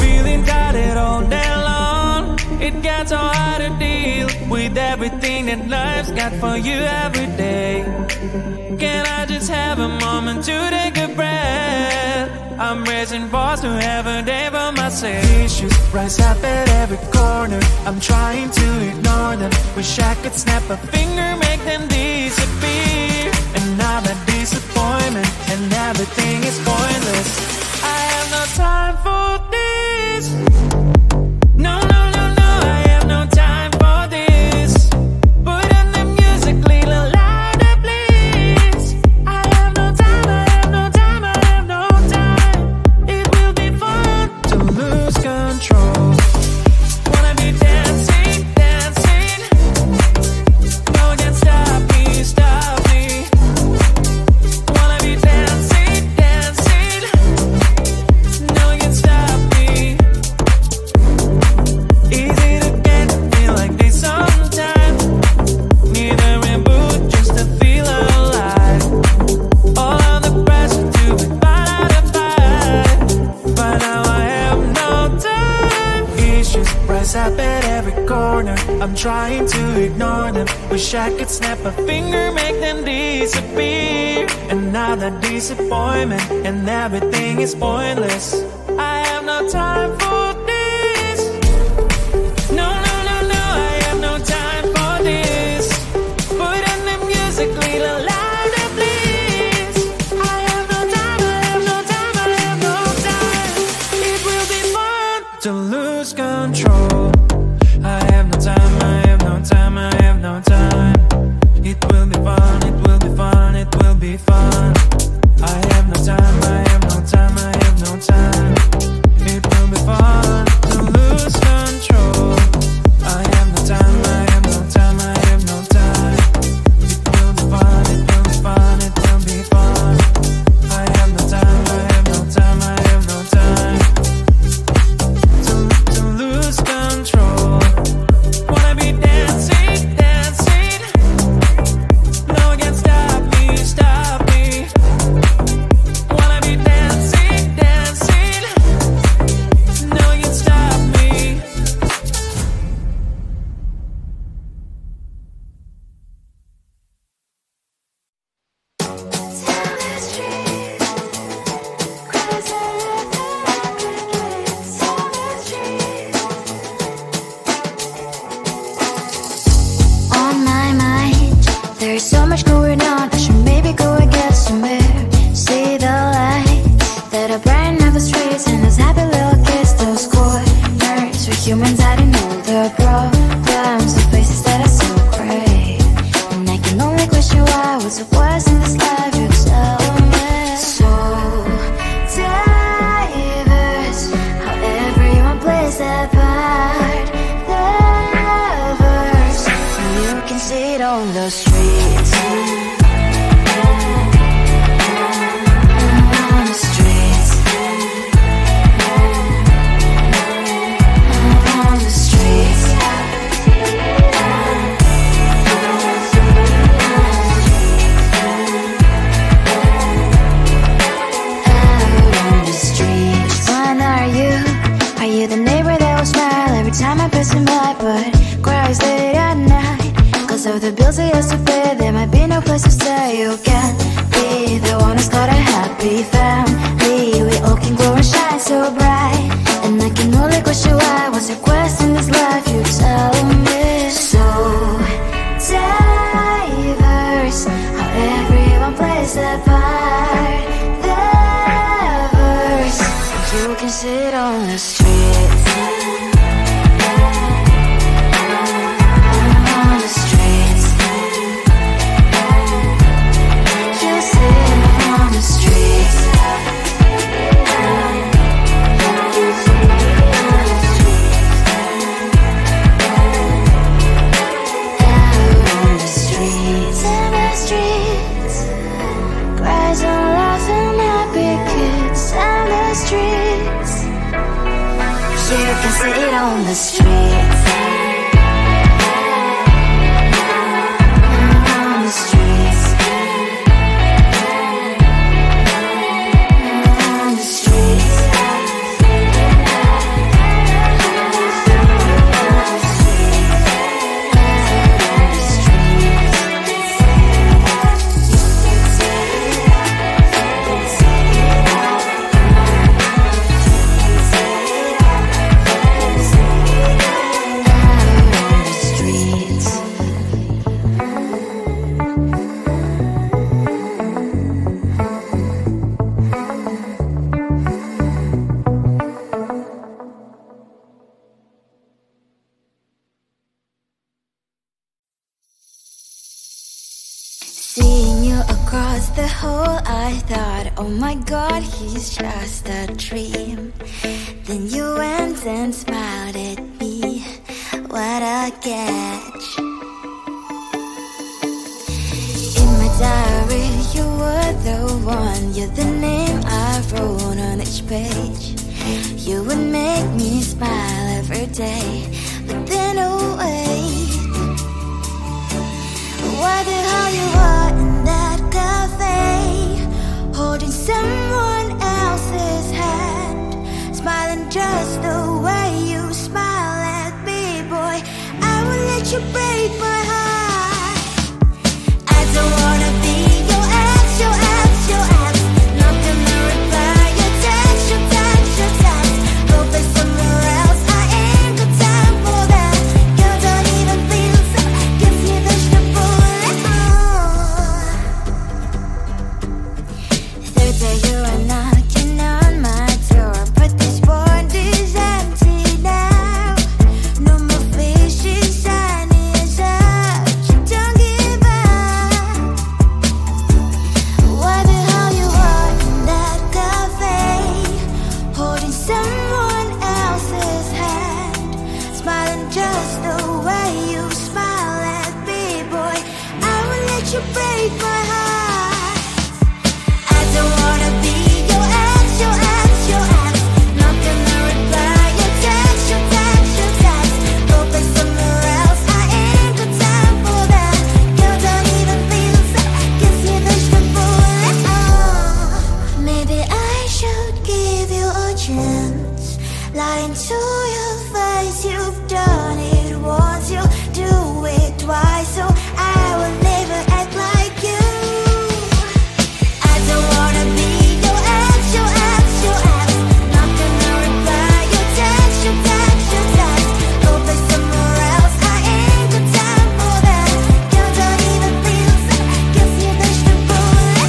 Feeling tired all day long, it gets so hard to deal with everything that life's got for you every day. Can I just have a moment to take a breath? I'm raising balls to have a day for myself. Issues rise up at every corner, I'm trying to ignore them. Wish I could snap a finger, make them disappear. And now that disappointment and everything is pointless. I have no time for this. No, no, no, no, I have no time for this. Put on the music, little louder, please. I have no time, I have no time, I have no time. It will be fun to lose control. Wanna be dancing, dancing. No one can stop me, stop me. Wanna be dancing, dancing. No one can stop me. Easy to get, feel like this sometimes. Need a reboot just to feel alive. All of the pressure to be fight, but now I have no time. Issues rise up at every corner, I'm trying to ignore them. Wish I could snap a finger, make them disappear. And now that disappointment and everything is pointless. I have no time for this. No, no, no, no, I have no time for this. Put on the music, little louder, please. I have no time, I have no time, I have no time. It will be fun to lose control. I have no time, I have no time, I have no time. It will be fun, it will be fun, it will be fun. I have no time, I have no time, I have no time. It will be fun to lose control. I have no time, I have no time, I have no time. It will be fun, it will be fun, it will be fun. I have no time, I have no time, I have no time. To lose control. Wanna be dancing, dancing. No one can stop me, stop me. Wanna be dancing, dancing. No one can stop me. On my mind, there's so much going on. I should maybe go and get some air. See the lights that are brighten up the streets, and those happy little kids, those corners where humans hiding all the problems, the places that are so great. And I can only question why, what's the worst in this life, you tell me. So diverse, how everyone plays their part. Lovers, you can see it on the streets. On the streets. On the streets. Out on the streets. Which one are you? Are you the neighbor that will smile every time I pass him by, but cries late at night? Cause of the bills he has to pay, there might be no place Seeing you across the hall, I thought, oh my god, he's just a dream. Then you went and smiled at me. What a catch. In my diary, you were the one. You're the name I wrote on each page. You would make me smile every day. But then, oh wait, what the hell you are in that cafe, holding someone else's hand, smiling just the way you smile at me, boy. I will let you break my heart. I don't wanna be your ex, your ex, your ex. Not gonna reply your text, your text, your text. Go play somewhere else, I ain't got time for that. You don't even feel so, gives me the shivers. Third day you are knocking on my door, but this board is empty now. No more fishes, sun is out. You don't give up. What the hell you are in that cafe, holding someone else's hand, smiling just the way you smile at me, boy. I will let you break my heart. I don't wanna be your ex, your ex, your ex. Not gonna reply your text, your text, your text. Go play somewhere else, I ain't got time for that. You don't even feel so, gives me the shivers. Maybe I should give you a chance. Lying to your face, you've done it once, you do it twice, so I will never act like you. I don't wanna be your ex, your ex, your ex. Not gonna reply your text, your text, your text. Go play somewhere else, I ain't got time for that. You don't even feel so, gives me the shivers.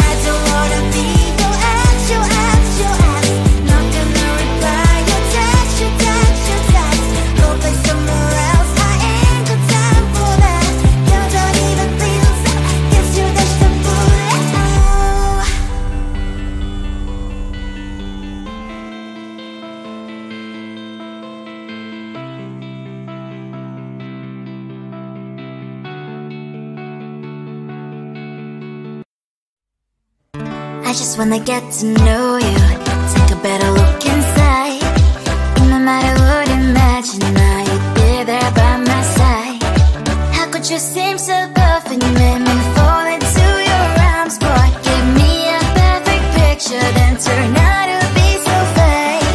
I don't wanna be your ex, your ex, your ex. Not gonna reply your text, your text, your text. Go play somewhere else, I ain't got time for that. You don't even feel so, gives you the shivers. I just wanna get to know you, take a better look inside. No matter what, imagine now you'd be there by my side. How could you seem so perfect, you made me fall into your arms, boy. Give me a perfect picture, then turn out to be so fake.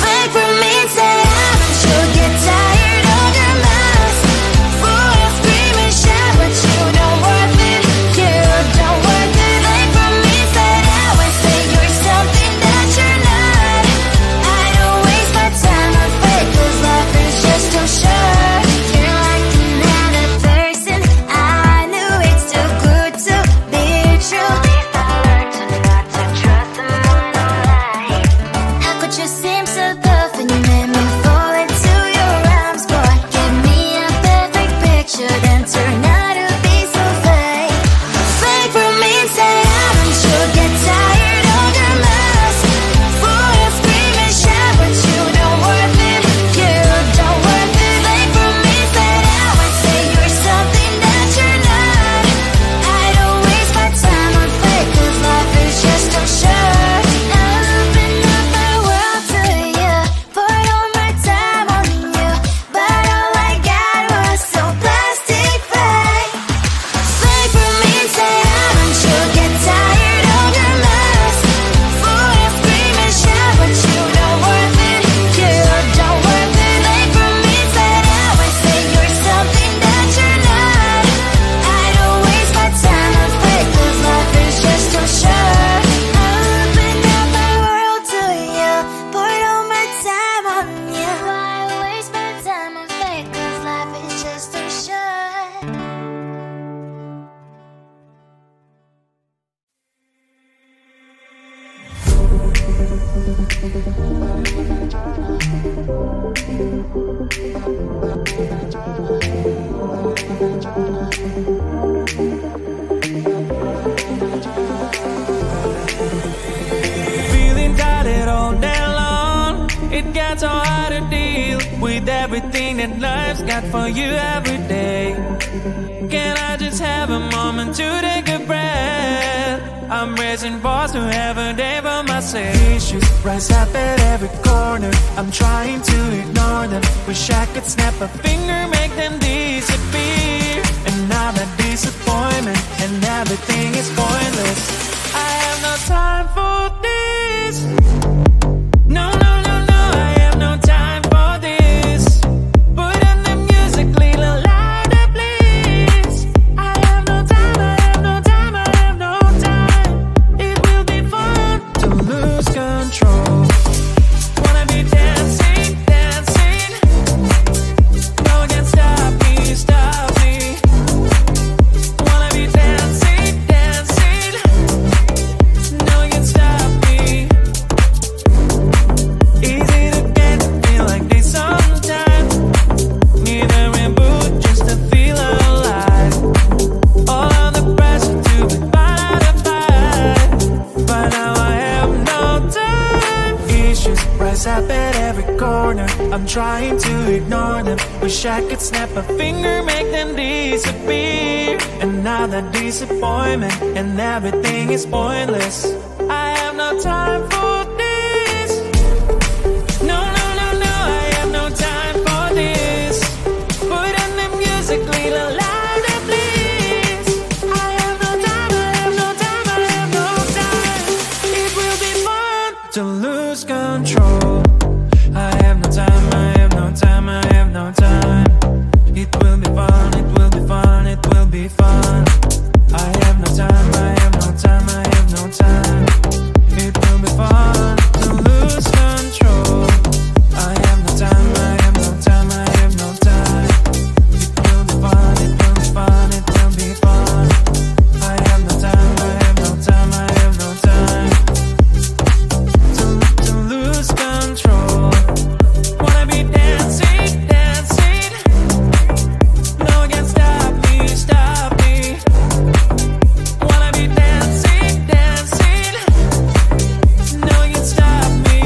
Fake for me, say haven't you get tired of your mess? Full of scream and shout, but you don't worth it, you don't worth it. Fake for me, say I would say you're something that you're not. I don't waste my time on fake, 'cause life is just too short. You're like another person, I knew it's too good to be true. I learned to not to trust them on no lie. How could you seem so perfect, you made me fall into your arms, boy. Give me a perfect picture, then turn out to be so fake. Fake for me, say haven't you get tired of your mess? Full of scream and shout, but you don't worth it, you don't worth it. Fake for me, say I would say you're something that you're not. I don't waste my time on fake, 'cause life is just too short. I open up my world to you, poured all my time on you, but all I got was so plastic fake. Fake for me, say haven't you get tired of your mess? Full of scream and shout, but you don't worth it, you don't worth it. Fake for me, say I would say you're something that you're not. I don't waste my time on fake, 'cause life is just too short. I opened up my world to you, poured all my time on you. Why waste my time on fake, 'cause life is just too short. not so hard to deal with everything that life's got for you every day. Can I just have a moment to take a breath? I'm raising balls to have a day for myself. Issues rise up at every corner, I'm trying to ignore them. Wish I could snap a finger, make them disappear. And now that disappointment and everything is pointless. I have no time for this. No, no, no, no, I have no time for this. Put on the music, little louder, please. I have no time, I have no time, I have no time. It will be fun to lose control. Wanna be dancing, dancing. No one can stop me, stop me. Wanna be dancing, dancing. No one can stop me. Easy to get, feel like this sometimes. Need a reboot just to feel alive. All of the pressure to be part of fight. But now I have no time. Issues rise up at every corner, I'm trying to ignore them. Wish I could snap a finger, make them disappear. And now that disappointment and everything is pointless. I have no time for this. No, no, no, no, I have no time for this. Put on the music, little louder, please. I have no time, I have no time, I have no time. It will be fun to lose control. I have no time, I have no time, I have no time. It will be fun, it will be fun, it will be fun. I have no time, I have no time, I have no time. It will be fun to lose control. I have no time, I have no time, I have no time. It will be fun, it will be fun, it will be fun. I have no time, I have no time, I have no time. To lose control. Wanna be dancing, dancing. No one can stop me, stop me. Wanna be dancing, dancing. No one can stop me.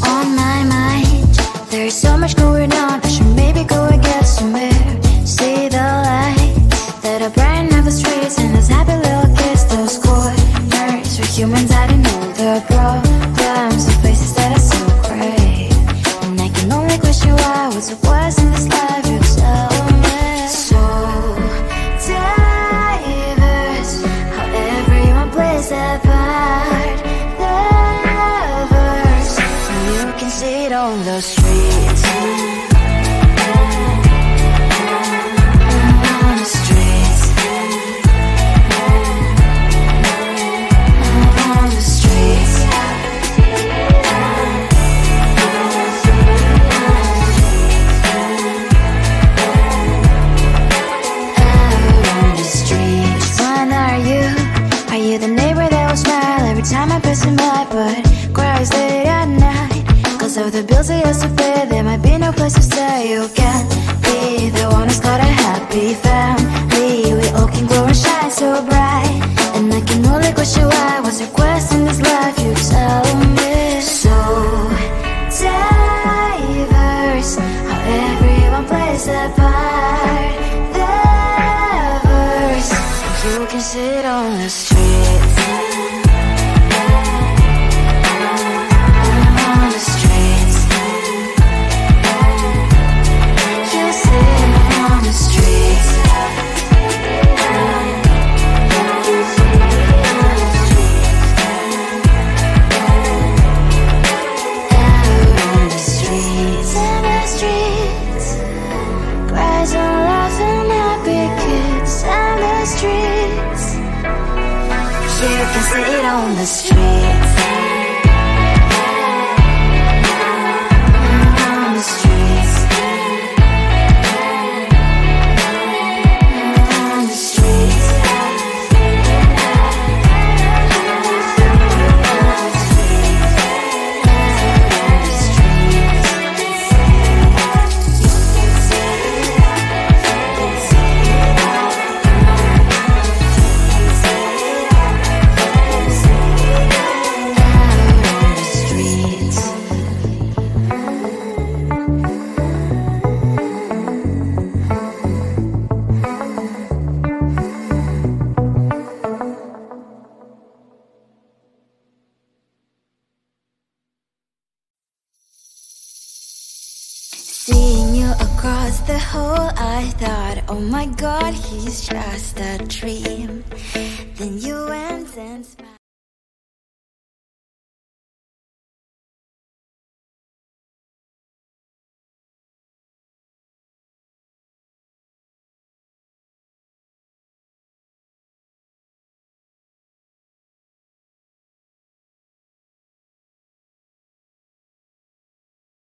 On my mind, there's so much going on. I should maybe go and get somewhere. See the lights that are brighten up the streets, and those happy little kids, those corners where humans hiding all their problems, the places that are so great. And I can only question why, what's the worst in this life? You tell me. So diverse, how everyone plays their part. Lovers, you can see it on the streets. On the streets. On the streets. On the streets. When are you? Are you the neighbor that will smile every time I pass him by, but cries late at night? Cause of the bills I used to pay, there might be no place to stay. You can't be the one who's got a happy family. We all can glow and shine so bright, and I can only question why. What's your quest in this life? You tell me. So diverse, how everyone plays their part. Lovers, you can sit on the streets. On the streets. You sit on the streets. On the streets. In the streets. Cries and laughs and happy kids. On the streets. You can sit on the streets. On the streets. On the streets. Seeing you across the hall, I thought, oh my god, he's just a dream. Then you went and smiled.